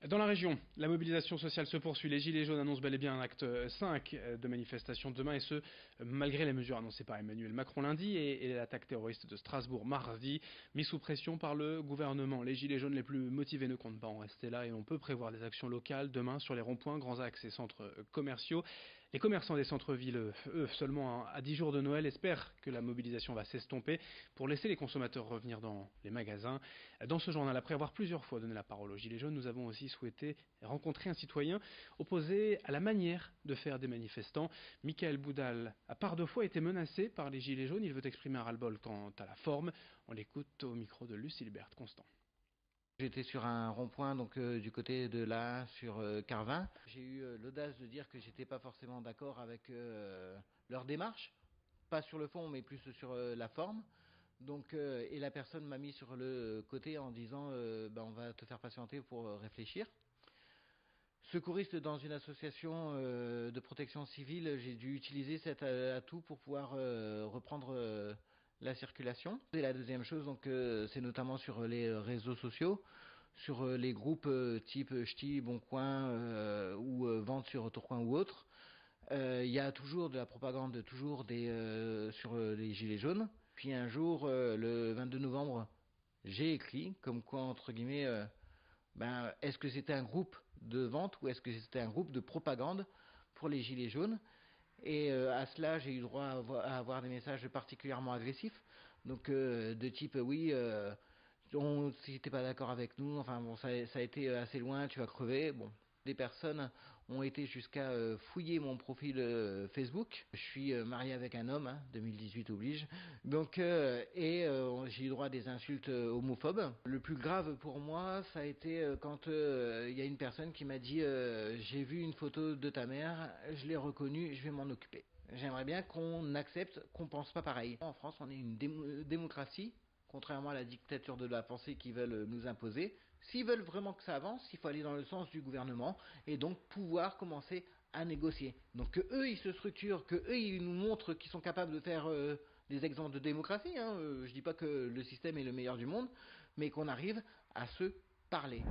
Dans la région, la mobilisation sociale se poursuit. Les Gilets jaunes annoncent bel et bien un acte 5 de manifestation demain, et ce, malgré les mesures annoncées par Emmanuel Macron lundi et l'attaque terroriste de Strasbourg mardi, mis sous pression par le gouvernement. Les Gilets jaunes les plus motivés ne comptent pas en rester là, et on peut prévoir des actions locales demain sur les ronds-points, grands axes et centres commerciaux. Les commerçants des centres-villes, eux, seulement à 10 jours de Noël, espèrent que la mobilisation va s'estomper pour laisser les consommateurs revenir dans les magasins. Dans ce journal, après avoir plusieurs fois donné la parole aux Gilets jaunes, nous avons aussi souhaité rencontrer un citoyen opposé à la manière de faire des manifestants. Michael Boudal a par deux fois été menacé par les Gilets jaunes. Il veut exprimer un ras-le-bol quant à la forme. On l'écoute au micro de Lucilbert Constant. J'étais sur un rond-point du côté de là sur Carvin. J'ai eu l'audace de dire que j'étais pas forcément d'accord avec leur démarche, pas sur le fond mais plus sur la forme. Et la personne m'a mis sur le côté en disant on va te faire patienter pour réfléchir. Secouriste dans une association de protection civile, j'ai dû utiliser cet atout pour pouvoir reprendre la circulation. Et la deuxième chose, c'est notamment sur les réseaux sociaux, sur les groupes type Ch'ti, Boncoin ou Vente sur Tourcoing ou autres. Il y a toujours de la propagande, sur les gilets jaunes. Puis un jour, le 22 novembre, j'ai écrit comme quoi, entre guillemets, est-ce que c'était un groupe de vente ou est-ce que c'était un groupe de propagande pour les gilets jaunes? Et à cela, j'ai eu droit à avoir des messages particulièrement agressifs, de type oui, si t'es pas d'accord avec nous, enfin bon, ça a été assez loin, tu vas crever. Bon, des personnes ont été jusqu'à fouiller mon profil Facebook. Je suis marié avec un homme, 2018 oblige. J'ai eu droit à des insultes homophobes. Le plus grave pour moi, ça a été quand il y a une personne qui m'a dit j'ai vu une photo de ta mère, je l'ai reconnue, je vais m'en occuper. J'aimerais bien qu'on accepte qu'on pense pas pareil. En France, on est une démocratie, contrairement à la dictature de la pensée qu'ils veulent nous imposer. S'ils veulent vraiment que ça avance, il faut aller dans le sens du gouvernement et donc pouvoir commencer à négocier. Donc que eux ils se structurent, que eux ils nous montrent qu'ils sont capables de faire des exemples de démocratie. Je dis pas que le système est le meilleur du monde, mais qu'on arrive à se parler.